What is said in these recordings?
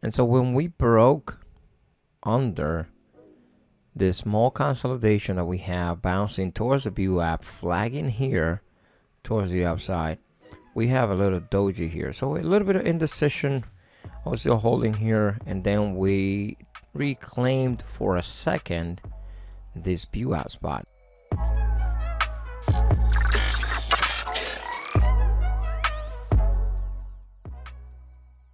And so when we broke under this small consolidation that we have bouncing towards the view app, flagging here towards the upside, we have a little doji here. So a little bit of indecision. I was still holding here, and then we reclaimed for a second this view app spot.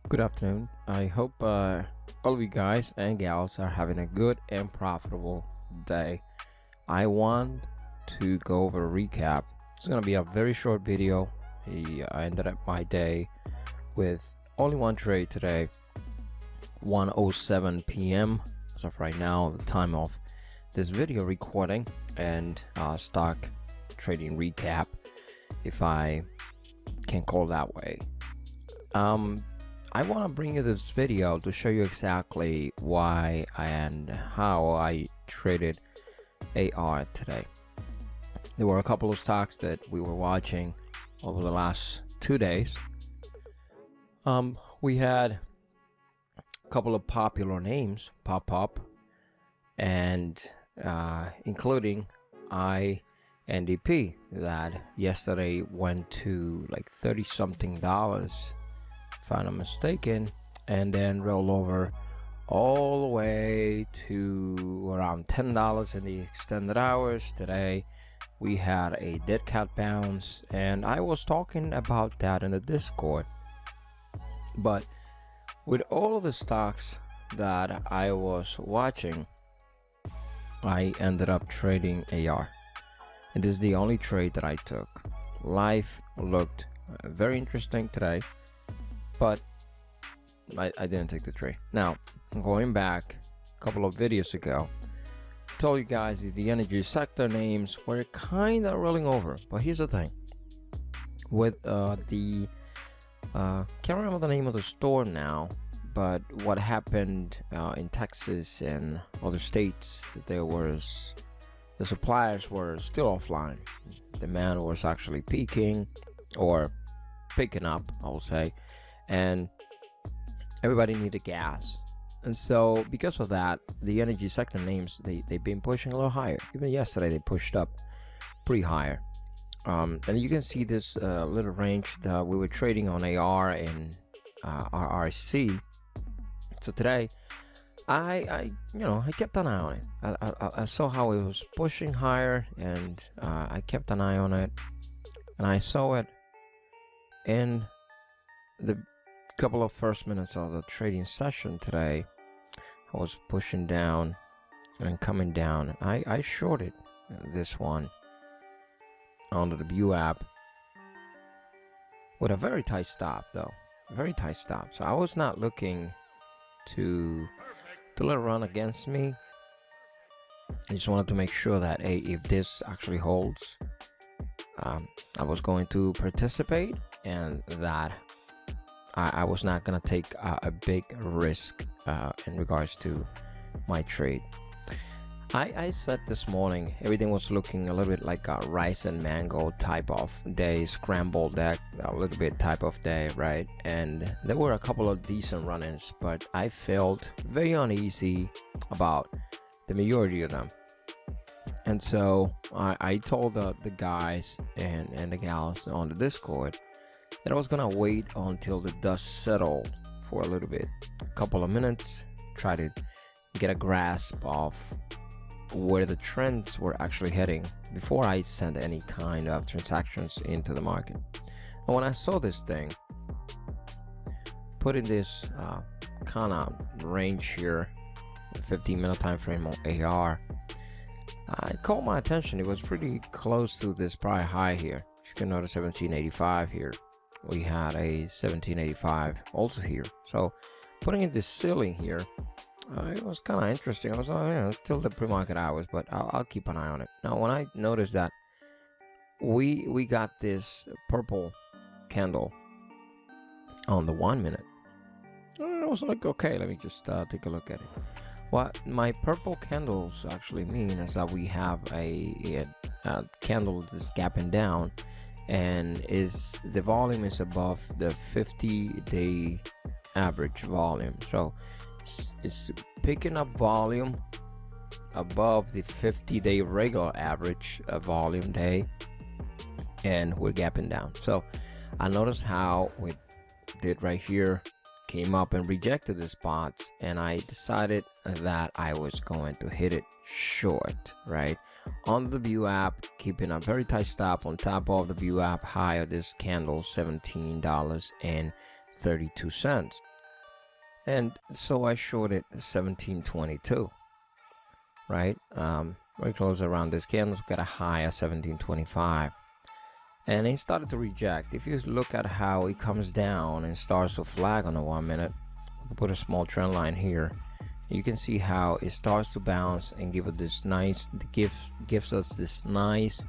Good afternoon. I hope all of you guys and gals are having a good and profitable day. I want to go over a recap. It's going to be a very short video. I ended up my day with only one trade today, 1:07 p.m. as of right now, the time of this video recording, and stock trading recap, if I can call it that way. I want to bring you this video to show you exactly why and how I traded AR today. There were a couple of stocks that we were watching over the last 2 days. We had a couple of popular names pop up, and including INDP that yesterday went to like $30-something, if I'm not mistaken, and then roll over all the way to around $10 in the extended hours. Today we had a dead cat bounce, and I was talking about that in the Discord. But with all of the stocks that I was watching, I ended up trading AR, and this is the only trade that I took. Life looked very interesting today, but I didn't take the trade. Now, going back a couple of videos ago, I told you guys the energy sector names were kind of rolling over. But here's the thing. With can't remember the name of the store now, but what happened in Texas and other states, there was, the suppliers were still offline. Demand was actually peaking or picking up, I will say, and everybody needed gas. And so because of that, the energy sector names, they've been pushing a little higher. Even yesterday they pushed up pretty higher, and you can see this little range that we were trading on AR and RRC. So today I kept an eye on it. I saw how it was pushing higher, and I kept an eye on it, and I saw it in the couple of first minutes of the trading session today. I was pushing down and coming down. I shorted this one onto the view app with a very tight stop, though. Very tight stop. So I was not looking to let it run against me. I just wanted to make sure that, hey, if this actually holds, I was going to participate, and that I was not going to take a big risk in regards to my trade. I said this morning, everything was looking a little bit like a rice and mango type of day, scrambled deck, a little bit type of day, right? And there were a couple of decent run-ins, but I felt very uneasy about the majority of them. And so I told the guys and the gals on the Discord that I was gonna wait until the dust settled for a little bit, a couple of minutes, try to get a grasp of where the trends were actually heading before I sent any kind of transactions into the market. And when I saw this thing put in this kind of range here, 15-minute time frame on AR, it caught my attention. It was pretty close to this prior high here. You can notice 1785 here. We had a 1785 also here. So putting in this ceiling here, it was kind of interesting. I was like, it's still the pre-market hours, but I'll keep an eye on it. Now, when I noticed that we got this purple candle on the 1 minute, I was like, okay, let me just take a look at it. What my purple candles actually mean is that we have a candle that's gapping down, and the volume is above the 50-day average volume. So it's picking up volume above the 50-day regular average volume day, and we're gapping down. So I noticed how we did right here, came up and rejected the spots, and I decided that I was going to hit it short, right on the view app, keeping a very tight stop on top of the view app high of this candle, $17.32. And so I shorted 17.22, right? Very close around this candle, got a high of 17.25, and it started to reject. If you look at how it comes down and starts to flag on the 1 minute, we can put a small trend line here. You can see how it starts to bounce and give it this nice, gives us this nice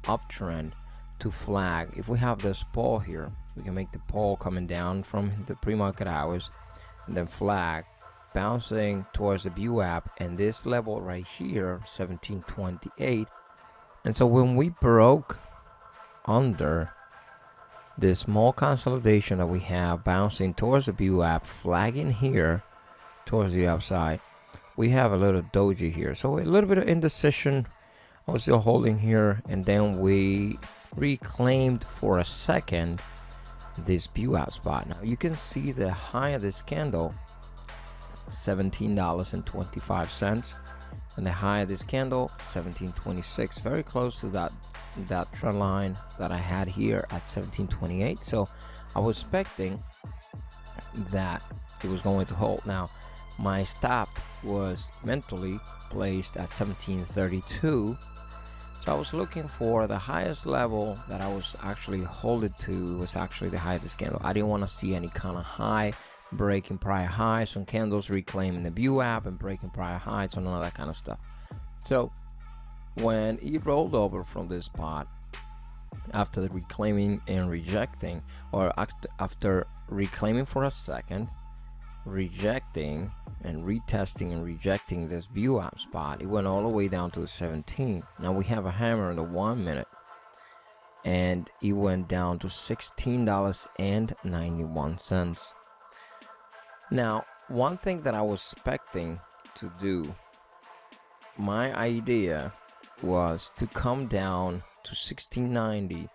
uptrend to flag. If we have this pole here, we can make the pole coming down from the pre-market hours and then flag, bouncing towards the view app and this level right here, 17.28. And so when we broke under this small consolidation that we have, bouncing towards the view app, flagging here towards the upside, we have a little doji here, so a little bit of indecision. I was still holding here, and then we reclaimed for a second this view app spot. Now you can see the high of this candle, $17.25, and the high of this candle, $17.26, very close to that trend line that I had here at $17.28. So I was expecting that it was going to hold. Now my stop was mentally placed at 17.32, so I was looking for the highest level that I was actually holding to was actually the high of this candle. I didn't want to see any kind of high breaking prior highs, some candles reclaiming the view app and breaking prior highs and all that kind of stuff. So when it rolled over from this spot, after the reclaiming and rejecting, or after reclaiming for a second, rejecting and retesting and rejecting this view app spot, it went all the way down to 17. Now we have a hammer in the 1 minute, and it went down to $16.91. Now one thing that I was expecting to do, my idea was to come down to 16.90.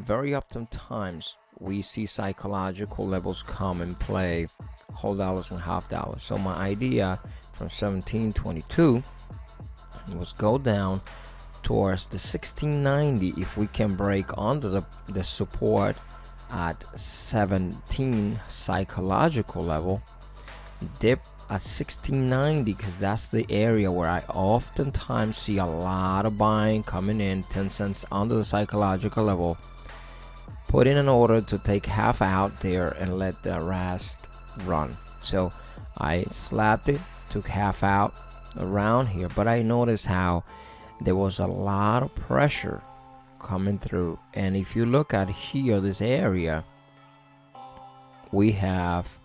Very often times we see psychological levels come and play, whole dollars and half dollars. So my idea from 17.22 was go down towards the 16.90. If we can break under the support at 17 psychological level, dip at 16.90, because that's the area where I oftentimes see a lot of buying coming in 10 cents under the psychological level, put in an order to take half out there and let the rest run. So I slapped it, took half out around here, but I noticed how there was a lot of pressure coming through. And if you look at here, this area, we have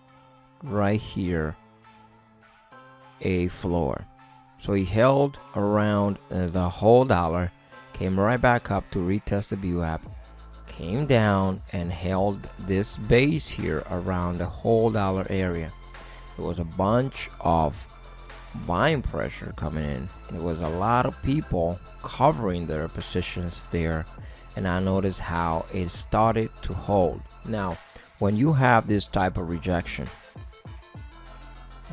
right here a floor. So he held around the whole dollar, came right back up to retest the view app, came down and held this base here around the whole dollar area. There was a bunch of buying pressure coming in. There was a lot of people covering their positions there, and I noticed how it started to hold. Now when you have this type of rejection,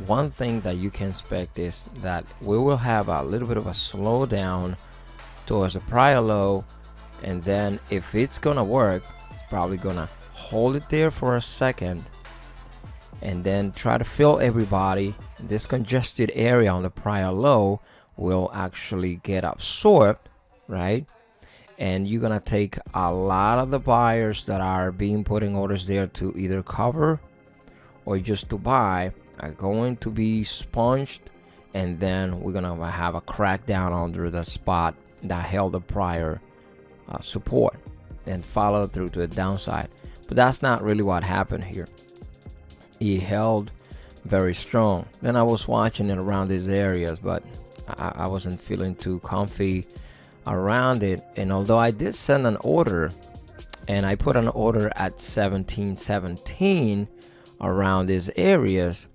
one thing that you can expect is that we will have a little bit of a slowdown towards the prior low, and then if it's gonna work, it's probably gonna hold it there for a second and then try to fill everybody. This congested area on the prior low will actually get absorbed, right? And you're gonna take a lot of the buyers that are being putting orders there to either cover or just to buy are going to be sponged, and then we're gonna have a crackdown under the spot that held the prior support and follow through to the downside. But that's not really what happened here. He held very strong. Then I was watching it around these areas, but I wasn't feeling too comfy around it. And although I did send an order, and I put an order at 17.17 around these areas,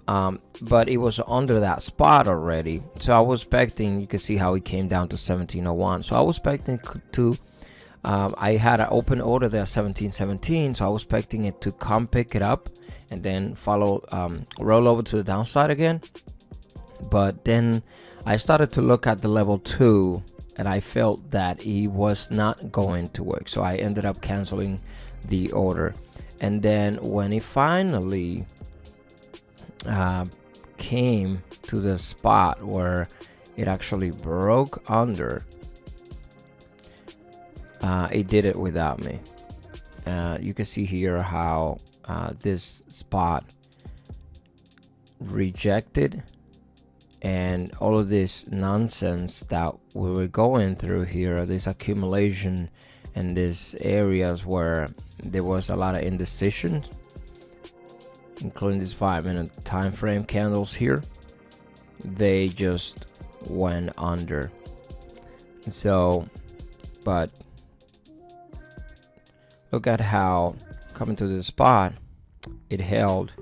but it was under that spot already. So I was expecting, you can see how it came down to 1701. So I was expecting to I had an open order there 1717, so I was expecting it to come pick it up and then follow, roll over to the downside again. But then I started to look at the level 2 and I felt that it was not going to work, so I ended up canceling the order. And then when it finally came to the spot where it actually broke under, it did it without me. You can see here how this spot rejected, and all of this nonsense that we were going through here, this accumulation in these areas where there was a lot of indecision, including these 5-minute time frame candles here, they just went under. So, but look at how coming to this spot, it held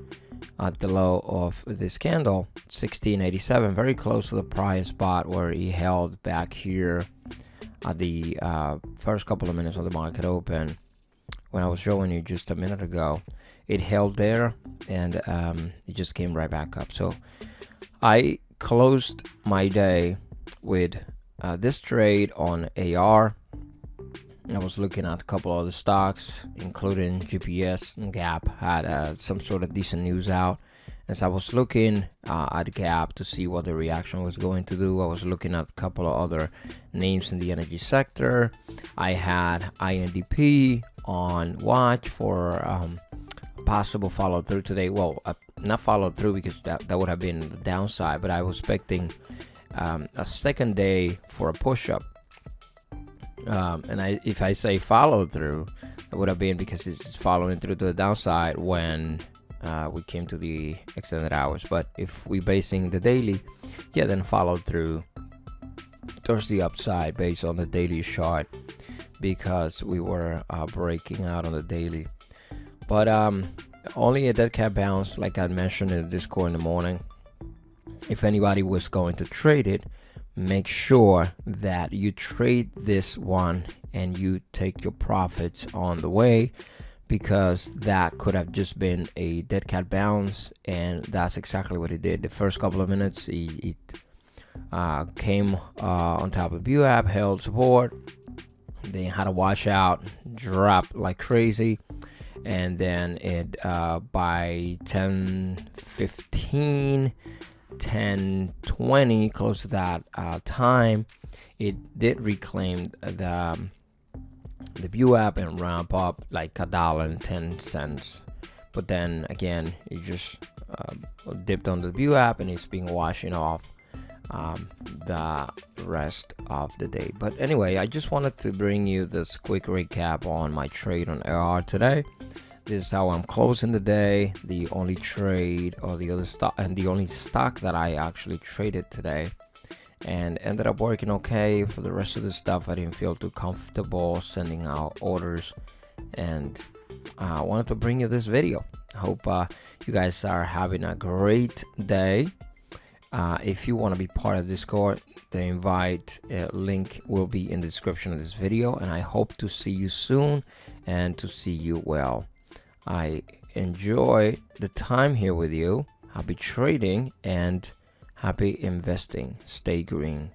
at the low of this candle, 1687, very close to the prior spot where he held back here at the first couple of minutes of the market open. When I was showing you just a minute ago, it held there, and it just came right back up. So I closed my day with this trade on AR. I was looking at a couple other stocks, including GPS and Gap had some sort of decent news out. As I was looking at Gap to see what the reaction was going to do, I was looking at a couple of other names in the energy sector. I had INDP on watch for possible follow through today. Well, not follow through because that would have been the downside, but I was expecting a second day for a push up. And if I say follow through, it would have been because it's following through to the downside when we came to the extended hours. But if we're basing the daily, yeah, then follow through towards the upside based on the daily chart, because we were breaking out on the daily. But only a dead cat bounce, like I mentioned in the Discord in the morning. If anybody was going to trade it, make sure that you trade this one and you take your profits on the way, because that could have just been a dead cat bounce, and that's exactly what it did. The first couple of minutes it came on top of the VWAP, held support, then had a washout, dropped like crazy, and then it by 10:15 10:20, close to that time, it did reclaim the VWAP and ramp up like $1.10. But then again, it just dipped on the VWAP and it's been washing off the rest of the day. But anyway, I just wanted to bring you this quick recap on my trade on AR today. This is how I'm closing the day. The only trade or the other stock, and the only stock that I actually traded today, and ended up working okay. For the rest of the stuff, I didn't feel too comfortable sending out orders, and I wanted to bring you this video. I hope you guys are having a great day. If you want to be part of Discord, the invite link will be in the description of this video, and I hope to see you soon and to see you well. I enjoy the time here with you. Happy trading and happy investing. Stay green.